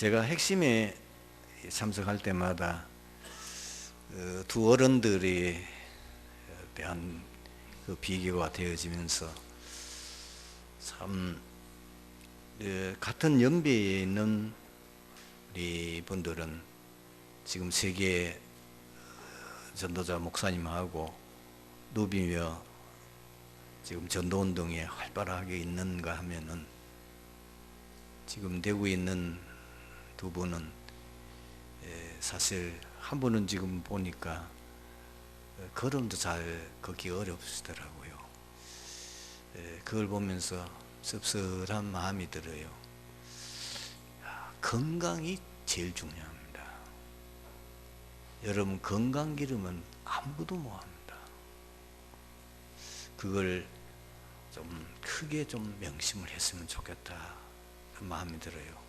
제가 핵심에 참석할 때마다 두 어른들에 대한 그 비교가 되어지면서 참 같은 연배에 있는 우리 분들은 지금 세계 전도자 목사님하고 누비며 지금 전도운동에 활발하게 있는가 하면은 지금 되고 있는 두 분은 사실 한 분은 지금 보니까 걸음도 잘 걷기 어렵시더라고요. 그걸 보면서 씁쓸한 마음이 들어요. 건강이 제일 중요합니다. 여러분, 건강 기르면 아무도 못합니다. 그걸 좀 크게 좀 명심을 했으면 좋겠다 그 마음이 들어요.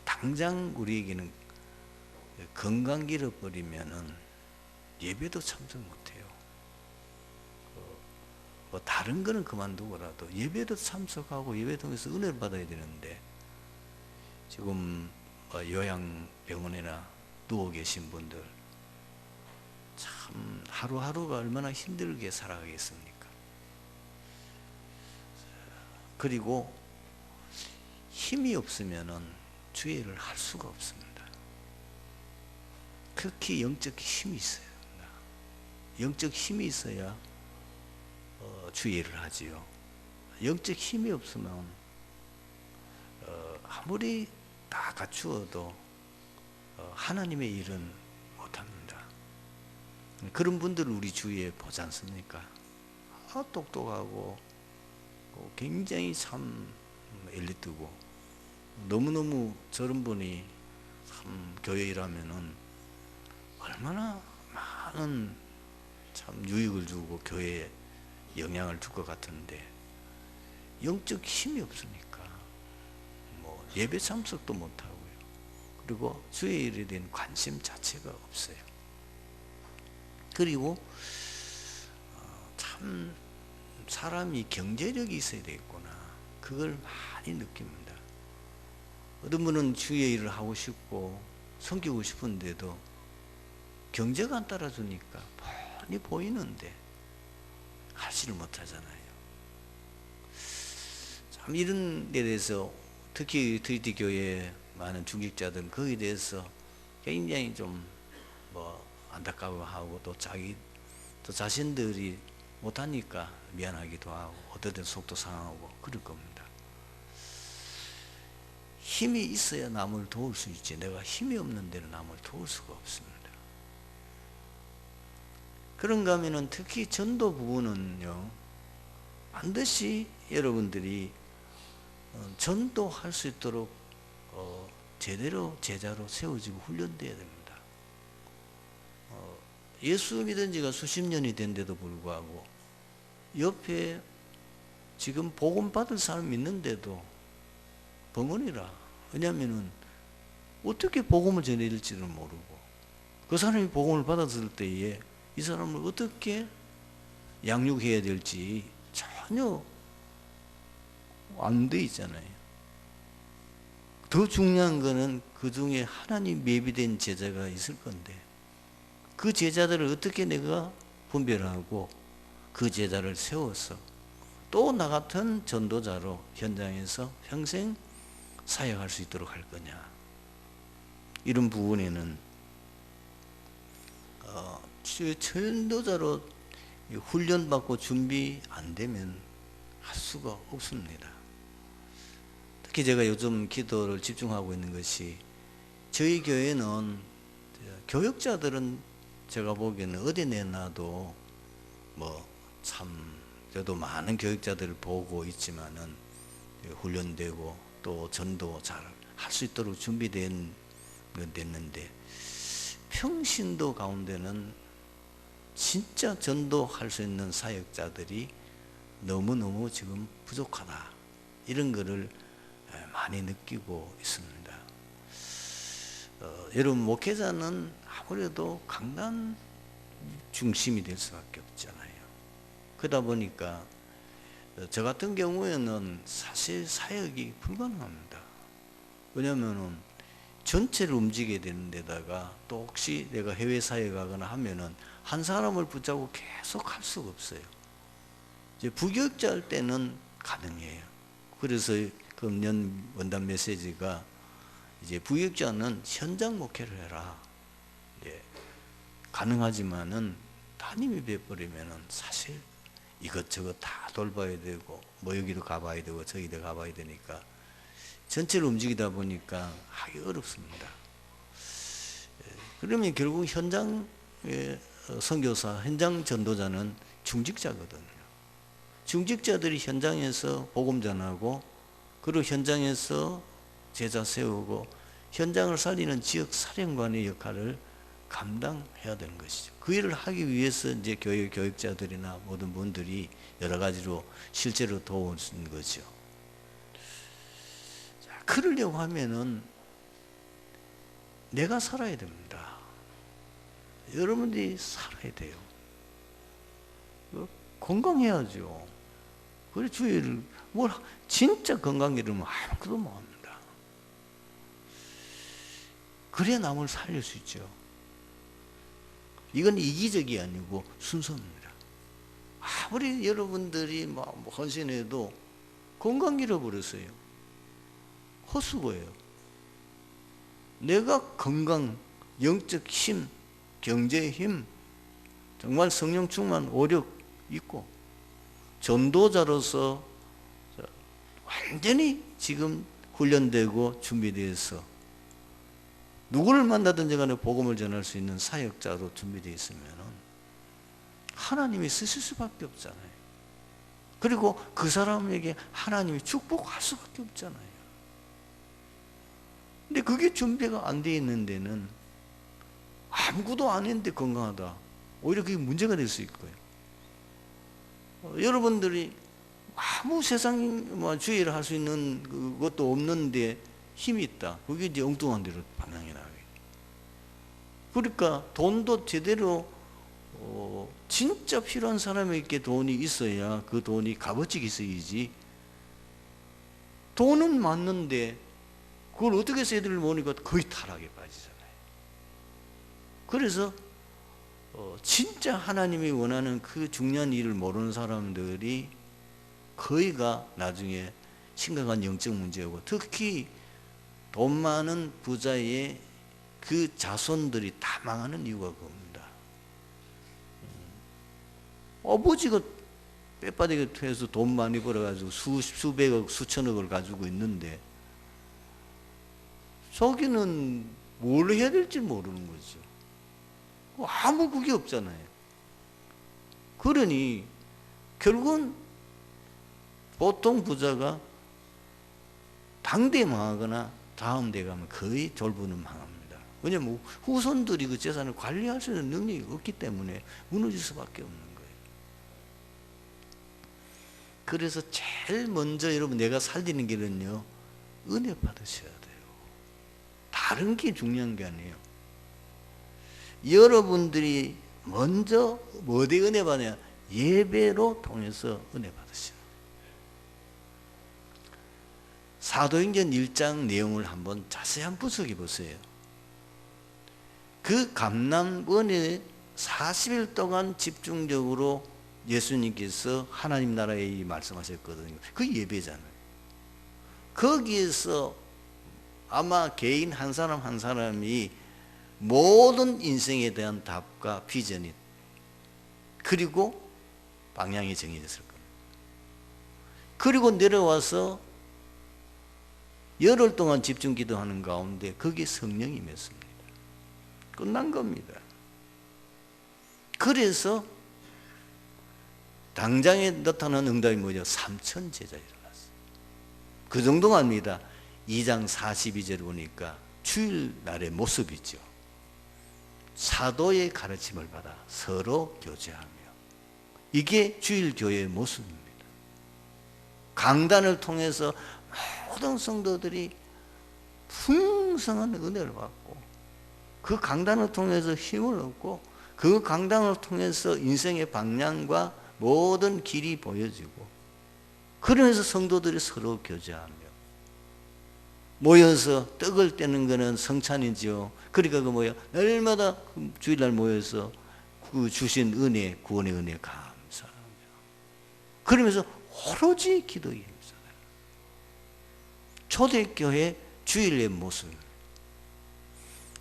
당장 우리에게는 건강 잃어버리면은 예배도 참석 못해요. 뭐 다른 거는 그만두고라도 예배도 참석하고 예배 통해서 은혜를 받아야 되는데 지금 요양병원이나 누워 계신 분들 참 하루하루가 얼마나 힘들게 살아가겠습니까? 그리고 힘이 없으면은 주의를 할 수가 없습니다. 특히 영적 힘이 있어야 됩니다. 영적 힘이 있어야 주의를 하지요. 영적 힘이 없으면 아무리 다 갖추어도 하나님의 일은 못합니다. 그런 분들을 우리 주위에 보지 않습니까? 똑똑하고 굉장히 참 엘리트고 너무너무 저런 분이 참 교회 일하면은 얼마나 많은 참 유익을 주고 교회에 영향을 줄 것 같은데 영적 힘이 없으니까 뭐 예배 참석도 못하고요. 그리고 주의 일에 대한 관심 자체가 없어요. 그리고 참 사람이 경제력이 있어야 되겠구나. 그걸 많이 느낍니다. 어떤 분은 주의 일을 하고 싶고 섬기고 싶은데도 경제가 안 따라주니까 뻔히 보이는데 하지를 못하잖아요. 참 이런 데 대해서 특히 트리티 교회 많은 중직자들은 거기에 대해서 굉장히 좀 안타까워하고 또 자신들이 못하니까 미안하기도 하고 어떨 땐 속도 상하고 그럴 겁니다. 힘이 있어야 남을 도울 수 있지 내가 힘이 없는 데는 남을 도울 수가 없습니다. 그런가 하면은 특히 전도 부분은요, 반드시 여러분들이 전도할 수 있도록 제대로 제자로 세워지고 훈련돼야 됩니다. 예수 믿은 지가 수십 년이 된데도 불구하고 옆에 지금 복음 받을 사람 있는데도 벙어리라. 왜냐하면은 어떻게 복음을 전해야 될지를 모르고 그 사람이 복음을 받았을 때에 이 사람을 어떻게 양육해야 될지 전혀 안 돼 있잖아요. 더 중요한 거는 그 중에 하나님 예비된 제자가 있을 건데 그 제자들을 어떻게 내가 분별하고 그 제자를 세워서 또 나 같은 전도자로 현장에서 평생 사역할 수 있도록 할 거냐. 이런 부분에는 전도자로 훈련받고 준비 안 되면 할 수가 없습니다. 특히 제가 요즘 기도를 집중하고 있는 것이 저희 교회는 교역자들은 제가 보기에는 어디 내놔도 저도 많은 교역자들을 보고 있지만은 훈련되고 또 전도 잘 할 수 있도록 준비된 건 됐는데 평신도 가운데는 진짜 전도할 수 있는 사역자들이 너무너무 지금 부족하다. 이런 거를 많이 느끼고 있습니다. 여러분, 목회자는 아무래도 강단 중심이 될 수밖에 없잖아요. 그러다 보니까 저 같은 경우에는 사실 사역이 불가능합니다. 왜냐하면 전체를 움직여야 되는 데다가 또 혹시 내가 해외 사회에 가거나 하면은 한 사람을 붙잡고 계속 할 수가 없어요. 이제 부교육자 할 때는 가능해요. 그래서 금년 원단 메시지가 이제 부교육자는 현장 목회를 해라. 예, 가능하지만은 담임이 돼버리면은 사실 이것저것 다 돌봐야 되고 뭐 여기도 가봐야 되고 저기도 가봐야 되니까 전체를 움직이다 보니까 하기 어렵습니다. 그러면 결국 현장 선교사, 현장 전도자는 중직자거든요. 중직자들이 현장에서 복음 전하고 그리고 현장에서 제자 세우고 현장을 살리는 지역 사령관의 역할을 감당해야 되는 것이죠. 그 일을 하기 위해서 이제 교육자들이나 모든 분들이 여러 가지로 실제로 도우는 거죠. 자, 그러려고 하면은 내가 살아야 됩니다. 여러분들이 살아야 돼요. 건강해야죠. 그래 주의를 뭘 진짜 건강해 이러면 아무것도 못합니다. 그래야 남을 살릴 수 있죠. 이건 이기적이 아니고 순서입니다. 아무리 여러분들이 뭐 헌신해도 건강 잃어버렸어요. 헛수고예요. 내가 건강, 영적 힘, 경제의 힘, 정말 성령 충만, 오력 있고 전도자로서 완전히 지금 훈련되고 준비되어서 누구를 만나든지 간에 복음을 전할 수 있는 사역자로 준비되어 있으면 하나님이 쓰실 수밖에 없잖아요. 그리고 그 사람에게 하나님이 축복할 수밖에 없잖아요. 근데 그게 준비가 안 되어 있는 데는 아무것도 안 했는데 건강하다. 오히려 그게 문제가 될 수 있고요. 여러분들이 아무 세상 주의를 할 수 있는 그것도 없는데 힘이 있다. 그게 이제 엉뚱한 대로 방향이 나게. 그러니까 돈도 제대로 진짜 필요한 사람에게 돈이 있어야 그 돈이 값어치가 있어야지. 돈은 맞는데 그걸 어떻게 써야 될지 모르니까 거의 타락에 빠지잖아요. 그래서 진짜 하나님이 원하는 그 중요한 일을 모르는 사람들이 거의가 나중에 심각한 영적 문제고, 특히 돈 많은 부자의 그 자손들이 다 망하는 이유가 그겁니다. 아버지가 빼빠지게 해서 돈 많이 벌어가지고 수백억, 수천억을 가지고 있는데 자기는 뭘 해야 될지 모르는 거죠. 아무 그게 없잖아요. 그러니 결국은 보통 부자가 당대 망하거나 다음 대 가면 거의 졸부는 망합니다. 왜냐하면 후손들이 그 재산을 관리할 수 있는 능력이 없기 때문에 무너질 수밖에 없는 거예요. 그래서 제일 먼저 여러분 내가 살리는 길은요, 은혜 받으셔야 돼요. 다른 게 중요한 게 아니에요. 여러분들이 먼저 어디 은혜 받냐? 예배로 통해서 은혜 받으시는. 사도행전 1장 내용을 한번 자세히 한번 분석해 보세요. 그 감람원에 40일 동안 집중적으로 예수님께서 하나님 나라에 말씀하셨거든요. 그 예배잖아요. 거기에서 아마 개인 한 사람 한 사람이 모든 인생에 대한 답과 비전이 그리고 방향이 정해졌을 겁니다. 그리고 내려와서 열흘 동안 집중 기도하는 가운데 거기에 성령이 임했습니다. 끝난 겁니다. 그래서 당장에 나타난 응답이 뭐죠? 3,000 제자 일어났어요. 그 정도가 아닙니다. 2장 42절 보니까 주일날의 모습이죠. 사도의 가르침을 받아 서로 교제하며, 이게 주일교회의 모습입니다. 강단을 통해서 모든 성도들이 풍성한 은혜를 받고, 그 강단을 통해서 힘을 얻고, 그 강단을 통해서 인생의 방향과 모든 길이 보여지고, 그러면서 성도들이 서로 교제하며, 모여서 떡을 떼는 것은 성찬이죠. 그러니까 그 뭐야, 날마다 주일날 모여서 그 주신 은혜, 구원의 은혜 감사하며, 그러면서 오로지 기도에 힘써요. 초대교회 주일의 모습,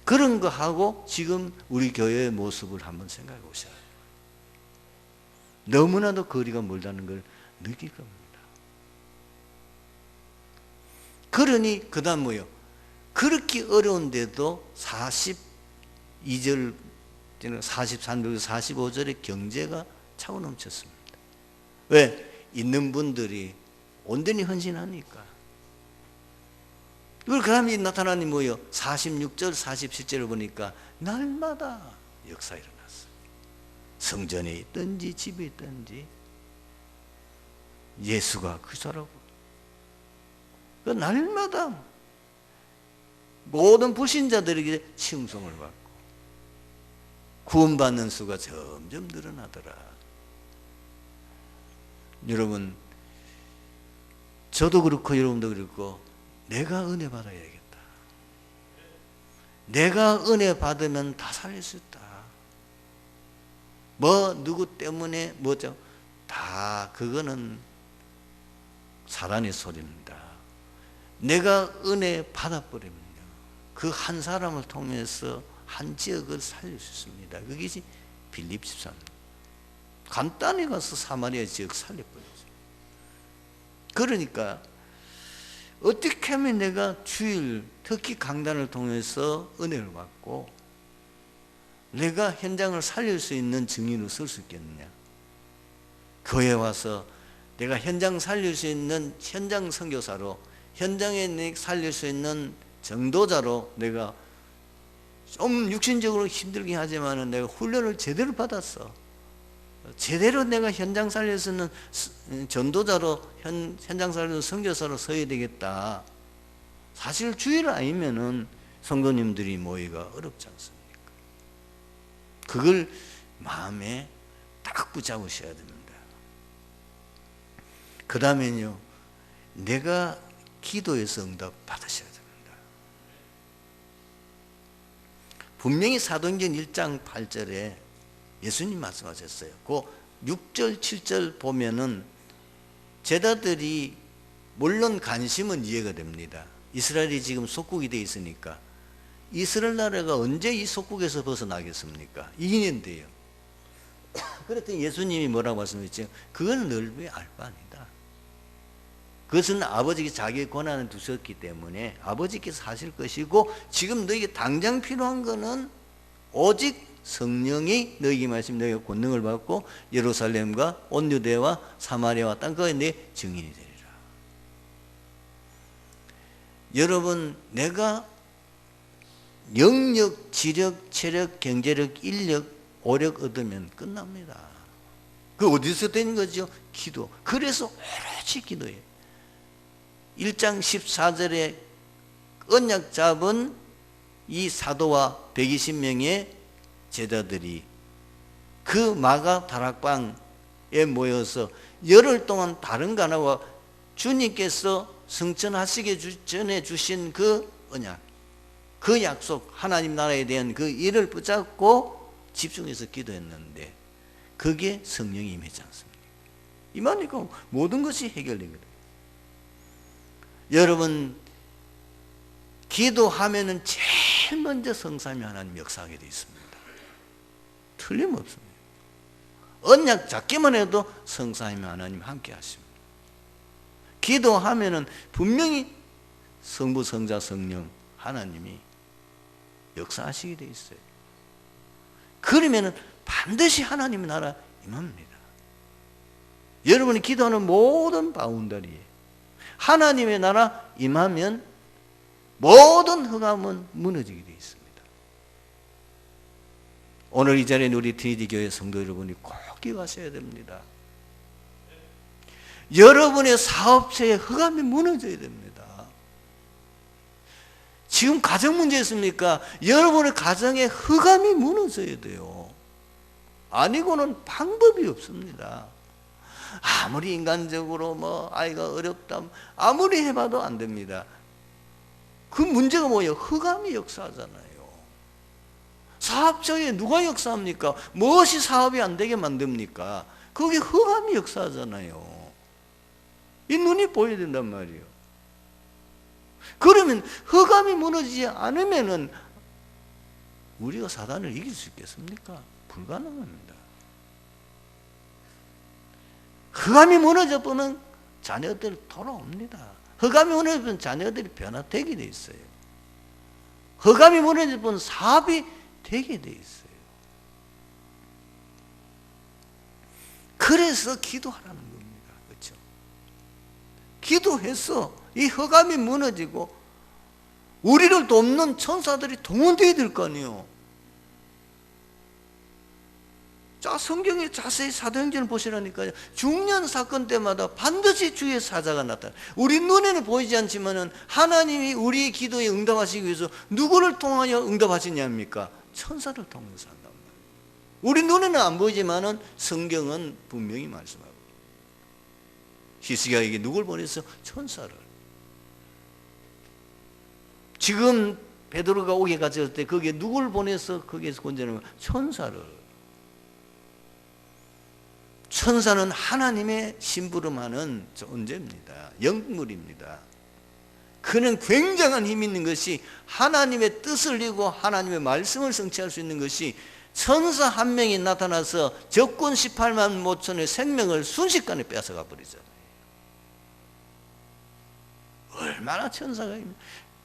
그런 거 하고 지금 우리 교회의 모습을 한번 생각해 보셔야 돼요. 너무나도 거리가 멀다는 걸 느낄 겁니다. 그러니 그 다음 뭐요? 그렇게 어려운데도 42절, 43절, 45절의 경제가 차고 넘쳤습니다. 왜? 있는 분들이 온전히 헌신하니까. 그 다음에 나타나니 뭐요? 46절, 47절을 보니까 날마다 역사 일어났어요. 성전에 있든지 집에 있든지 예수가 그저라고. 그 날마다 모든 불신자들에게 칭송을 받고 구원받는 수가 점점 늘어나더라. 여러분, 저도 그렇고 여러분도 그렇고 내가 은혜 받아야겠다. 내가 은혜 받으면 다 살릴 수 있다. 뭐 누구 때문에 뭐죠? 다 그거는 사단의 소리입니다. 내가 은혜 받아버리면요, 그 한 사람을 통해서 한 지역을 살릴 수 있습니다. 그게 빌립 13. 간단히 가서 사마리아 지역 살려버렸어요. 그러니까 어떻게 하면 내가 주일, 특히 강단을 통해서 은혜를 받고 내가 현장을 살릴 수 있는 증인으로 설 수 있겠느냐? 교회 와서 내가 현장 살릴 수 있는 현장 선교사로, 현장에 살릴 수 있는 전도자로 내가 좀 육신적으로 힘들긴 하지만 내가 훈련을 제대로 받았어. 제대로 내가 현장 살릴 수 있는 전도자로, 현장 살리는 선교사로 서야 되겠다. 사실 주일 아니면은 성도님들이 모이기가 어렵지 않습니까? 그걸 마음에 딱 붙잡으셔야 됩니다. 그 다음에는요, 내가 기도에서 응답 받으셔야 됩니다. 분명히 사도행전 1장 8절에 예수님 말씀하셨어요. 그 6절 7절 보면은 제자들이, 물론 관심은 이해가 됩니다. 이스라엘이 지금 속국이 되어 있으니까 이스라엘 나라가 언제 이 속국에서 벗어나겠습니까? 2년 돼요. 그랬더니 예수님이 뭐라고 말씀하셨죠? 그건 넓이 알 바 아니다. 그것은 아버지께 자기의 권한을 두셨기 때문에 아버지께서 하실 것이고, 지금 너에게 당장 필요한 것은 오직 성령이 너에게 말씀, 너희가 권능을 받고 예루살렘과 온 유대와 사마리아와 땅끝에 내 증인이 되리라. 여러분, 내가 영력, 지력, 체력, 경제력, 인력, 오력 얻으면 끝납니다. 그 어디서 되는 거죠? 기도. 그래서 오로지 기도예요. 1장 14절에 언약 잡은 이 사도와 120명의 제자들이 그 마가 다락방에 모여서 열흘 동안 다른 가나와 주님께서 성천하시기 전에 주신 그 언약, 그 약속, 하나님 나라에 대한 그 일을 붙잡고 집중해서 기도했는데 그게 성령이 임했지 않습니까? 임하니까 모든 것이 해결되거든요. 여러분, 기도하면은 제일 먼저 성삼위 하나님 역사하게 되어 있습니다. 틀림없습니다. 언약 잡기만 해도 성삼위 하나님 함께 하십니다. 기도하면은 분명히 성부, 성자, 성령 하나님이 역사하시게 되어 있어요. 그러면은 반드시 하나님의 나라 임합니다. 여러분이 기도하는 모든 바운더리에 하나님의 나라 임하면 모든 흑암은 무너지게 되어 있습니다. 오늘 이 자리에 우리 TD 교회 성도 여러분이 꼭 기억하셔야 됩니다. 여러분의 사업체의 흑암이 무너져야 됩니다. 지금 가정 문제 있습니까? 여러분의 가정의 흑암이 무너져야 돼요. 아니고는 방법이 없습니다. 아무리 인간적으로 아이가 어렵다 아무리 해봐도 안 됩니다. 그 문제가 뭐예요? 흑암이 역사하잖아요. 사업장에 누가 역사합니까? 무엇이 사업이 안 되게 만듭니까? 그게 흑암이 역사하잖아요. 이 눈이 보여야 된단 말이에요. 그러면 흑암이 무너지지 않으면은 우리가 사단을 이길 수 있겠습니까? 불가능합니다. 흑암이 무너져 보는 자녀들 돌아옵니다. 흑암이 무너져 보는 자녀들이 변화되게 돼 있어요. 흑암이 무너져 보는 사업이 되게 돼 있어요. 그래서 기도하라는 겁니다. 그렇죠? 기도해서 이 흑암이 무너지고 우리를 돕는 천사들이 동원되어야 될 거 아니에요. 자, 성경에 자세히 사도행전을 보시라니까요. 중요한 사건 때마다 반드시 주의 사자가 나타나요. 우리 눈에는 보이지 않지만은 하나님이 우리의 기도에 응답하시기 위해서 누구를 통하여 응답하시냐입니까? 천사를 통해서 한단 말이에요. 우리 눈에는 안 보이지만은 성경은 분명히 말씀하고 히스기야에게 누굴 보냈어? 천사를. 지금 베드로가 오게 가졌을 때 거기에 누굴 보내서 거기에서 건져내면 천사를. 천사는 하나님의 심부름하는 존재입니다. 영물입니다. 그는 굉장한 힘이 있는 것이 하나님의 뜻을 이루고 하나님의 말씀을 성취할 수 있는 것이 천사 한 명이 나타나서 적군 18만 5천의 생명을 순식간에 뺏어가 버리잖아요. 얼마나 천사가 있는,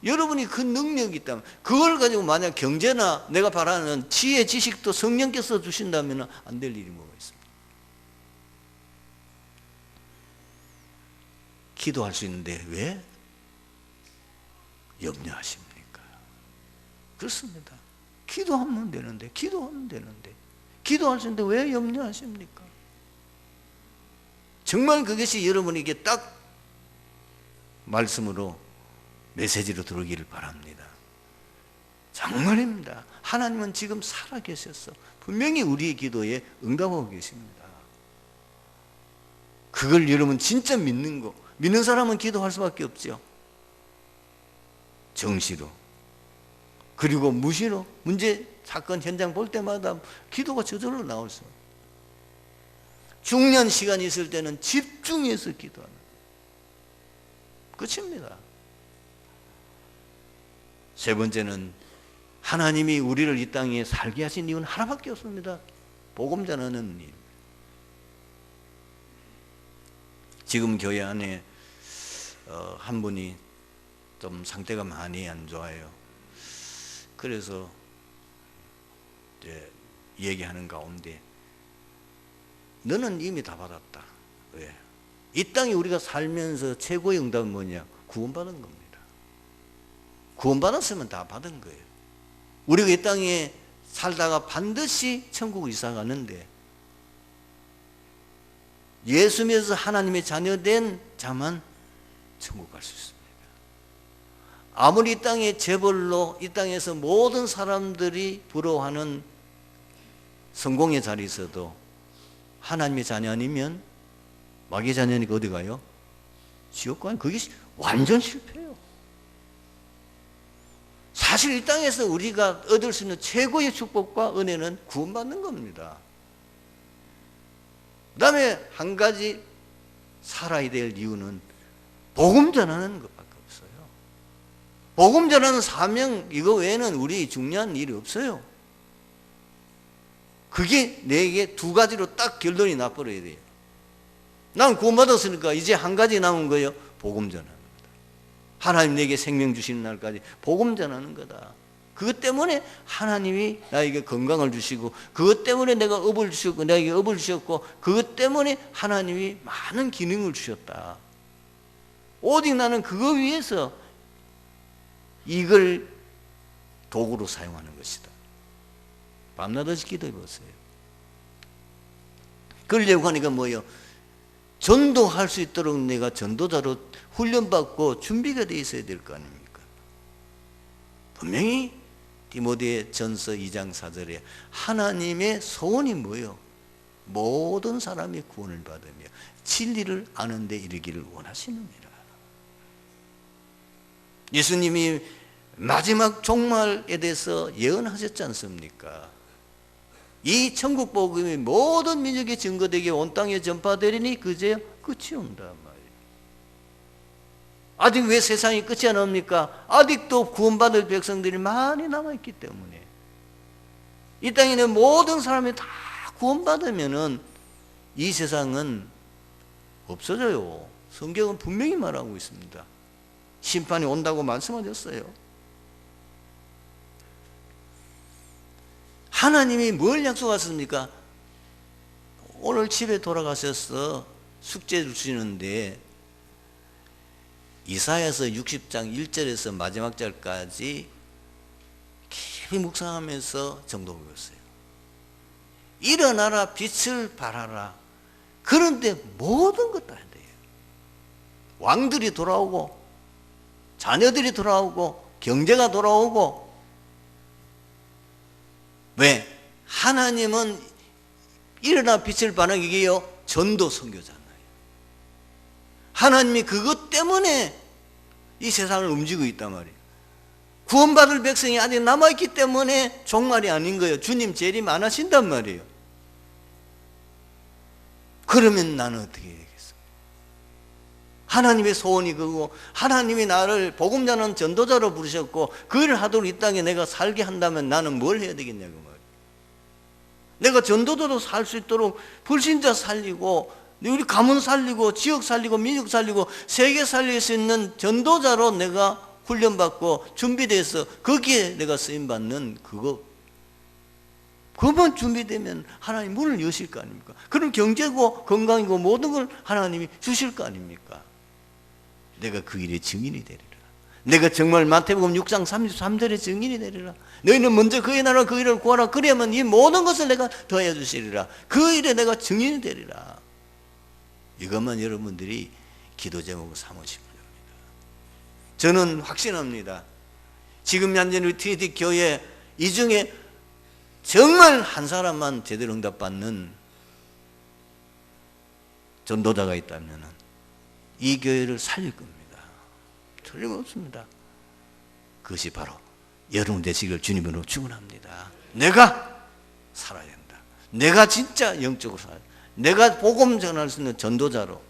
여러분이 그 능력이 있다면 그걸 가지고 만약 경제나 내가 바라는 지혜 지식도 성령께서 주신다면 안 될 일이 뭐가 있습니까? 기도할 수 있는데 왜 염려하십니까? 그렇습니다. 기도하면 되는데 기도할 수 있는데 왜 염려하십니까? 정말 그것이 여러분에게 딱 말씀으로 메시지로 들어오기를 바랍니다. 정말입니다. 하나님은 지금 살아계셔서 분명히 우리의 기도에 응답하고 계십니다. 그걸 여러분 진짜 믿는 거, 믿는 사람은 기도할 수밖에 없죠. 정시로, 그리고 무시로, 문제 사건 현장 볼 때마다 기도가 저절로 나올 수. 중요한 시간이 있을 때는 집중해서 기도하는 끝입니다. 세 번째는 하나님이 우리를 이 땅에 살게 하신 이유는 하나밖에 없습니다. 복음 전하는 일. 지금 교회 안에 한 분이 좀 상태가 많이 안 좋아요. 그래서 이제 얘기하는 가운데 너는 이미 다 받았다. 왜? 이 땅에 우리가 살면서 최고의 응답은 뭐냐? 구원받은 겁니다. 구원받았으면 다 받은 거예요. 우리가 이 땅에 살다가 반드시 천국을 이사 가는데 예수 믿어서 하나님의 자녀된 자만 천국 갈 수 있습니다. 아무리 이 땅의 재벌로 이 땅에서 모든 사람들이 부러워하는 성공의 자리에 있어도 하나님의 자녀 아니면 마귀의 자녀니까 어디 가요? 지옥 가요. 그게 완전 실패예요. 사실 이 땅에서 우리가 얻을 수 있는 최고의 축복과 은혜는 구원받는 겁니다. 그 다음에 한 가지 살아야 될 이유는 복음 전하는 것밖에 없어요. 복음 전하는 사명 이거 외에는 우리 중요한 일이 없어요. 그게 내게 두 가지로 딱 결론이 나버려야 돼요. 난 구원받았으니까 이제 한 가지 남은 거예요. 복음 전하는 거다. 하나님 내게 생명 주시는 날까지 복음 전하는 거다. 그것 때문에 하나님이 나에게 건강을 주시고 그것 때문에 내가 업을 주셨고 나에게 업을 주셨고 그것 때문에 하나님이 많은 기능을 주셨다. 오직 나는 그거 위해서 이걸 도구로 사용하는 것이다. 밤낮없이 기도해 보세요. 그러려고 하니까 뭐예요? 전도할 수 있도록 내가 전도자로 훈련받고 준비가 되어 있어야 될 거 아닙니까? 분명히 디모데 전서 2장 4절에 하나님의 소원이 뭐예요? 모든 사람이 구원을 받으며 진리를 아는 데 이르기를 원하시느니라. 예수님이 마지막 종말에 대해서 예언하셨지 않습니까? 이 천국 복음이 모든 민족에 증거되게 온 땅에 전파되리니 그제야 끝이 온다 말이에요. 아직 왜 세상이 끝이 안 옵니까? 아직도 구원받을 백성들이 많이 남아있기 때문에. 이 땅에 있는 모든 사람이 다 구원받으면은 이 세상은 없어져요. 성경은 분명히 말하고 있습니다. 심판이 온다고 말씀하셨어요. 하나님이 뭘 약속하셨습니까? 오늘 집에 돌아가셔서 숙제 주시는데 이사야서 60장 1절에서 마지막 절까지 깊이 묵상하면서 정독 읽었어요. 일어나라 빛을 발하라. 그런데 모든 것 다 해야 돼요. 왕들이 돌아오고 자녀들이 돌아오고 경제가 돌아오고. 왜? 하나님은 일어나 빛을 발하는 게요 전도 선교잖아요. 하나님이 그것 때문에 이 세상을 움직이고 있단 말이에요. 구원받을 백성이 아직 남아있기 때문에 종말이 아닌 거예요. 주님 재림 안 하신단 말이에요. 그러면 나는 어떻게 해야 되겠어? 하나님의 소원이 그거고 하나님이 나를 복음 전하는 전도자로 부르셨고 그 일을 하도록 이 땅에 내가 살게 한다면 나는 뭘 해야 되겠냐고 말이에요. 내가 전도자로 살 수 있도록 불신자 살리고 우리 가문 살리고 지역 살리고 민족 살리고 세계 살릴 수 있는 전도자로 내가 훈련받고 준비돼서 거기에 내가 쓰임받는 그것만 준비되면 하나님 문을 여실 거 아닙니까? 그럼 경제고 건강이고 모든 걸 하나님이 주실 거 아닙니까? 내가 그 일의 증인이 되리라. 내가 정말 마태복음 6장 33절의 증인이 되리라. 너희는 먼저 그의 나라 그 일을 구하라. 그래야만 이 모든 것을 내가 더해 주시리라. 그 일에 내가 증인이 되리라. 이것만 여러분들이 기도 제목으로 삼으시면 됩니다. 저는 확신합니다. 지금 현재 우리 트리티 교회 이 중에 정말 한 사람만 제대로 응답받는 전도자가 있다면 이 교회를 살릴 겁니다. 틀림없습니다. 그것이 바로 여러분 되시길 주님으로 축원합니다. 내가 살아야 된다. 내가 진짜 영적으로 살아야 된다. 내가 복음 전할 수 있는 전도자로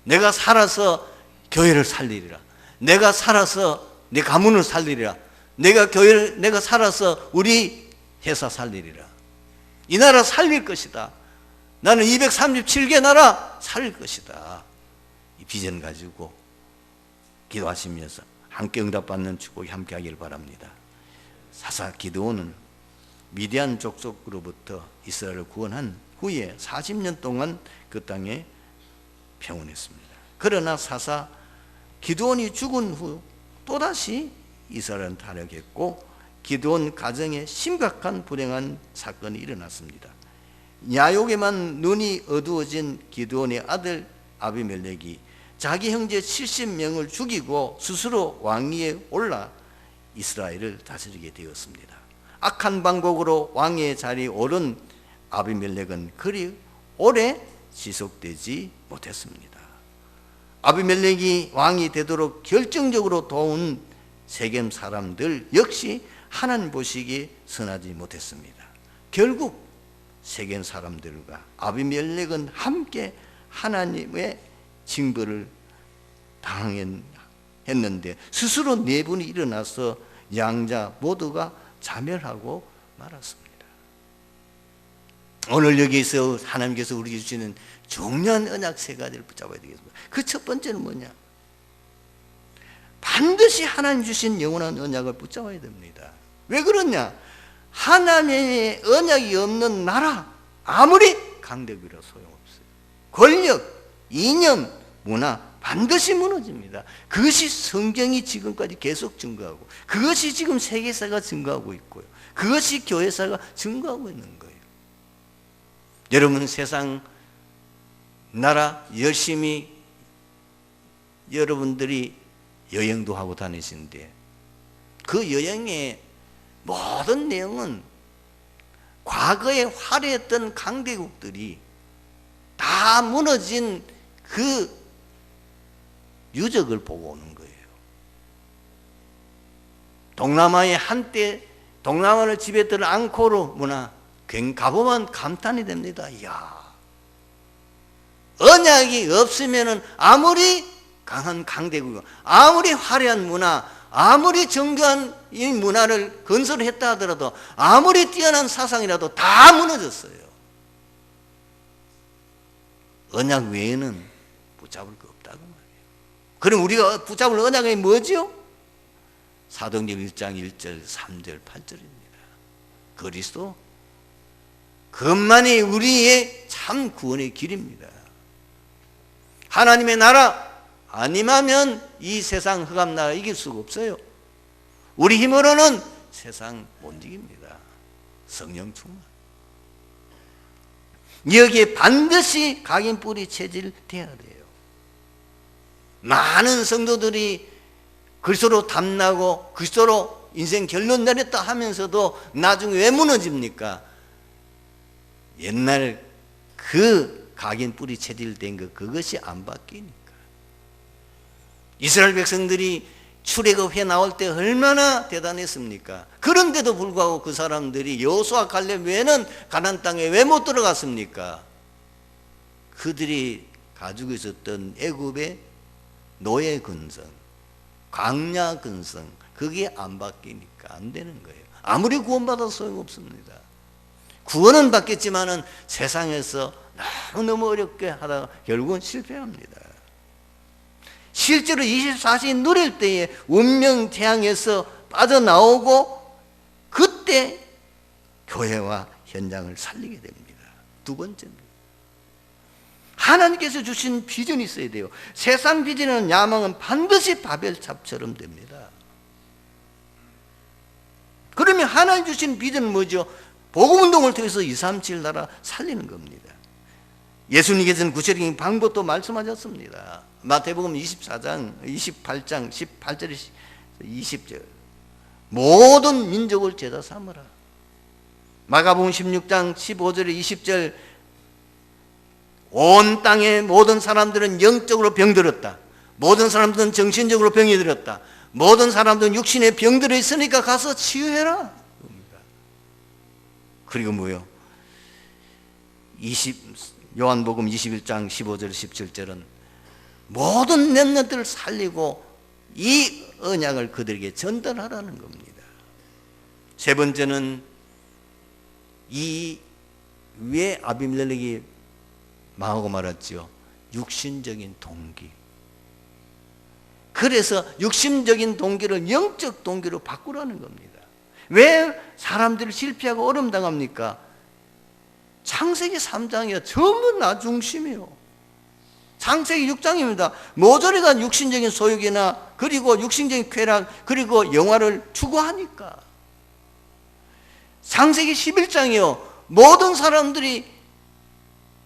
내가 살아서 교회를 살리리라. 내가 살아서 내 가문을 살리리라. 내가 살아서 우리 회사 살리리라. 이 나라 살릴 것이다. 나는 237개 나라 살릴 것이다. 이 비전 가지고 기도하시면서 함께 응답받는 축복이 함께 하길 바랍니다. 사사 기드온은 미디안 족속으로부터 이스라엘을 구원한 후에 40년 동안 그 땅에 평온했습니다. 그러나 사사 기드온이 죽은 후 또다시 이스라엘은 타락했고 기드온 가정에 심각한 불행한 사건이 일어났습니다. 야욕에만 눈이 어두워진 기드온의 아들 아비멜렉이 자기 형제 70명을 죽이고 스스로 왕위에 올라 이스라엘을 다스리게 되었습니다. 악한 방법으로 왕의 자리에 오른 아비멜렉은 그리 오래 지속되지 못했습니다. 아비멜렉이 왕이 되도록 결정적으로 도운 세겜 사람들 역시 하나님 보시기에 선하지 못했습니다. 결국 세겜 사람들과 아비멜렉은 함께 하나님의 징벌을 당했는데 스스로 내분이 일어나서 양자 모두가 자멸하고 말았습니다. 오늘 여기서 하나님께서 우리에게 주시는 중요한 언약 세 가지를 붙잡아야 되겠습니다. 그 첫 번째는 뭐냐? 반드시 하나님 주신 영원한 언약을 붙잡아야 됩니다. 왜 그러냐? 하나님의 언약이 없는 나라 아무리 강대국이라 소용없어요. 권력, 이념, 문화 반드시 무너집니다. 그것이 성경이 지금까지 계속 증거하고 그것이 지금 세계사가 증거하고 있고요. 그것이 교회사가 증거하고 있는 거예요. 여러분 세상 나라 열심히 여러분들이 여행도 하고 다니시는데 그 여행의 모든 내용은 과거에 화려했던 강대국들이 다 무너진 그 유적을 보고 오는 거예요. 동남아의 한때 동남아를 지배했던 앙코르 문화 가보면 감탄이 됩니다. 이야, 언약이 없으면은 아무리 강한 강대국, 아무리 화려한 문화, 아무리 정교한 이 문화를 건설했다 하더라도, 아무리 뛰어난 사상이라도 다 무너졌어요. 언약 외에는 붙잡을 거 없다고 말이에요. 그럼 우리가 붙잡을 언약이 뭐죠? 사도행전 1장 1절, 3절, 8절입니다. 그리스도, 그것만이 우리의 참 구원의 길입니다. 하나님의 나라 아니면 이 세상 흑암 나라 이길 수가 없어요. 우리 힘으로는 세상 못 이깁니다. 성령 충만. 여기에 반드시 각인 뿌리 체질돼야 돼요. 많은 성도들이 그리스도로 담나고 그리스도로 인생 결론 내렸다 하면서도 나중에 왜 무너집니까? 옛날 그 각인 뿌리 체질된 거 그것이 안 바뀌니까. 이스라엘 백성들이 출애굽해 나올 때 얼마나 대단했습니까? 그런데도 불구하고 그 사람들이 여호수아 갈렙 외에는 가나안 땅에 왜 못 들어갔습니까? 그들이 가지고 있었던 애굽의 노예 근성, 광야 근성, 그게 안 바뀌니까 안 되는 거예요. 아무리 구원받아도 소용없습니다. 구원은 받겠지만은 세상에서 너무 어렵게 하다가 결국은 실패합니다. 실제로 24시간 누릴 때에 운명 태양에서 빠져나오고 그때 교회와 현장을 살리게 됩니다. 두 번째입니다. 하나님께서 주신 비전이 있어야 돼요. 세상 비전은 야망은 반드시 바벨탑처럼 됩니다. 그러면 하나님 주신 비전은 뭐죠? 복음운동을 통해서 237 나라 살리는 겁니다. 예수님께서는 구체적인 방법도 말씀하셨습니다. 마태복음 24장, 28장, 18절, 20절 모든 민족을 제자 삼으라. 마가복음 16장 15절에 20절 온 땅의 모든 사람들은 영적으로 병들었다. 모든 사람들은 정신적으로 병이 들었다. 모든 사람들은 육신에 병들어 있으니까 가서 치유해라. 그리고 뭐요? 요한복음 21장 15절 17절은 모든 렘넌트를 살리고 이 언약을 그들에게 전달하라는 겁니다. 세 번째는 이 왜 아비멜렉이 망하고 말았죠? 육신적인 동기. 그래서 육신적인 동기를 영적 동기로 바꾸라는 겁니다. 왜 사람들이 실패하고 어려움 당합니까? 창세기 3장이요. 전부 나 중심이요. 창세기 6장입니다. 모조리가 육신적인 소욕이나 그리고 육신적인 쾌락 그리고 영화를 추구하니까. 창세기 11장이요. 모든 사람들이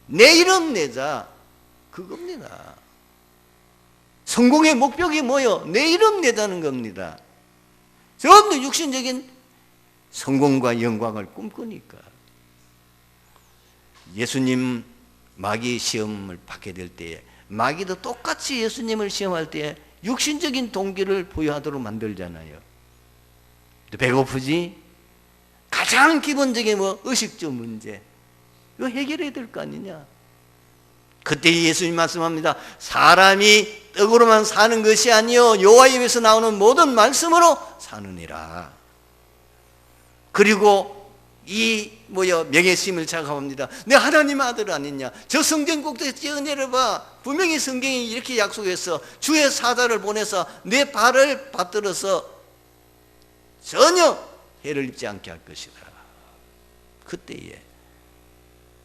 내 이름 내자 그겁니다. 성공의 목표가 뭐요? 내 이름 내자는 겁니다. 전부 육신적인 성공과 영광을 꿈꾸니까. 예수님 마귀 시험을 받게 될 때에 마귀도 똑같이 예수님을 시험할 때에 육신적인 동기를 부여하도록 만들잖아요. 배고프지? 가장 기본적인 의식주 문제 이거 해결해야 될 거 아니냐. 그때 예수님 말씀합니다. 사람이 떡으로만 사는 것이 아니요 여호와의 입에서 나오는 모든 말씀으로 사느니라. 그리고 명예심을 자각합니다. 내 하나님 아들 아니냐. 저 성경 꼭대기에 띄어내려봐. 분명히 성경이 이렇게 약속했어. 주의 사자를 보내서 내 발을 받들어서 전혀 해를 입지 않게 할 것이다. 그때에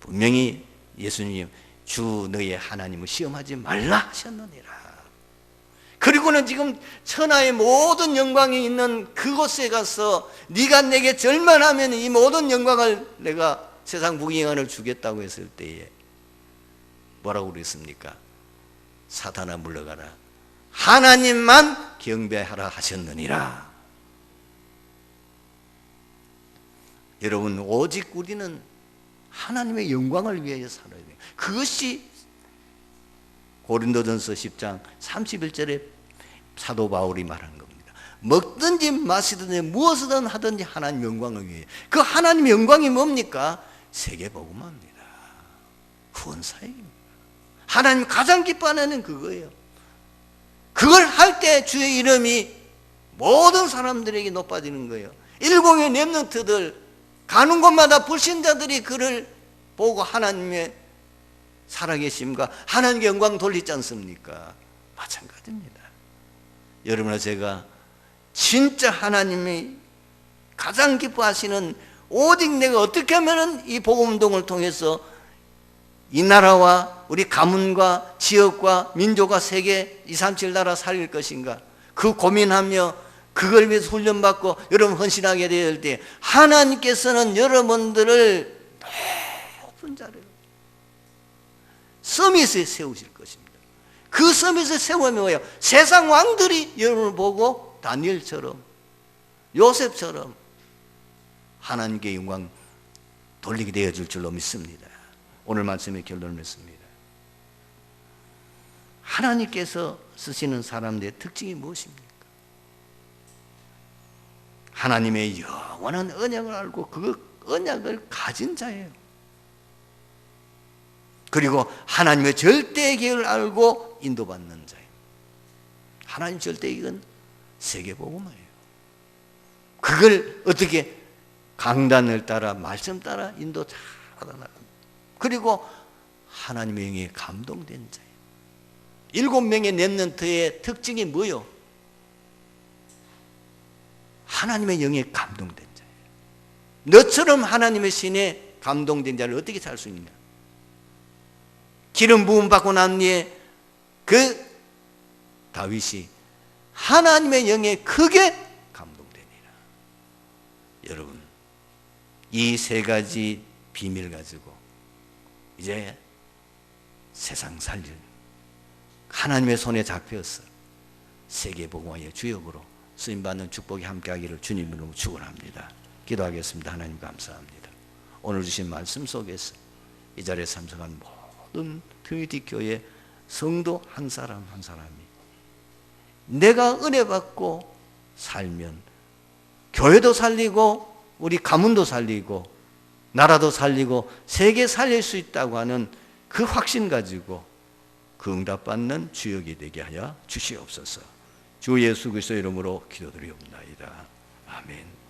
분명히 예수님 주 너의 하나님을 시험하지 말라 하셨느니라. 그리고는 지금 천하의 모든 영광이 있는 그곳에 가서 네가 내게 절만하면 이 모든 영광을 내가 세상 부귀영화를 주겠다고 했을 때에 뭐라고 그랬습니까? 사탄아 물러가라. 하나님만 경배하라 하셨느니라. 여러분 오직 우리는 하나님의 영광을 위하여 살아야 돼요. 그것이 고린도전서 10장 31절에 사도 바울이 말한 겁니다. 먹든지 마시든지 무엇이든 하든지 하나님 영광을 위해. 그 하나님 영광이 뭡니까? 세계복음화입니다. 후원사역입니다. 하나님 가장 기뻐하는 그거예요. 그걸 할 때 주의 이름이 모든 사람들에게 높아지는 거예요. 일공의 렘넌트들 가는 곳마다 불신자들이 그를 보고 하나님의 살아계심과 하나님의 영광 돌리지 않습니까? 마찬가지입니다. 여러분과 제가 진짜 하나님이 가장 기뻐하시는, 오직 내가 어떻게 하면 이 복음운동을 통해서 이 나라와 우리 가문과 지역과 민족과 세계 237 나라 살릴 것인가, 그 고민하며 그걸 위해서 훈련받고 여러분 헌신하게 될 때 하나님께서는 여러분들을 높은 자리로 서밋에 세우실 것입니다. 그 서밋에 세우면 뭐예요? 세상 왕들이 여러분을 보고 다니엘처럼 요셉처럼 하나님께 영광 돌리게 되어줄 줄로 믿습니다. 오늘 말씀의 결론을 맺습니다. 하나님께서 쓰시는 사람들의 특징이 무엇입니까? 하나님의 영원한 언약을 알고 그 언약을 가진 자예요. 그리고 하나님의 절대 계획을 알고 인도받는 자예요. 하나님 절대 계획은 세계복음화예요. 그걸 어떻게 강단을 따라 말씀 따라 인도 잘 받아나갑니다. 그리고 하나님의 영에 감동된 자예요. 7명의 렘넌트의 특징이 뭐요? 하나님의 영에 감동된 자예요. 너처럼 하나님의 신에 감동된 자를 어떻게 살 수 있냐? 기름 부음 받고 난 뒤에 그 다윗이 하나님의 영에 크게 감동되니라. 여러분, 이 세 가지 비밀 가지고 이제 세상 살릴 하나님의 손에 잡혀서 세계복음화의 주역으로 쓰임받는 축복이 함께하기를 주님으로 축원합니다. 기도하겠습니다. 하나님 감사합니다. 오늘 주신 말씀 속에서 이 자리에 참석한 모든 트리니티 교회 성도 한 사람 한 사람이 내가 은혜 받고 살면 교회도 살리고 우리 가문도 살리고 나라도 살리고 세계 살릴 수 있다고 하는 그 확신 가지고 그 응답받는 주역이 되게 하여 주시옵소서. 주 예수 그리스도 이름으로 기도드리옵나이다. 아멘.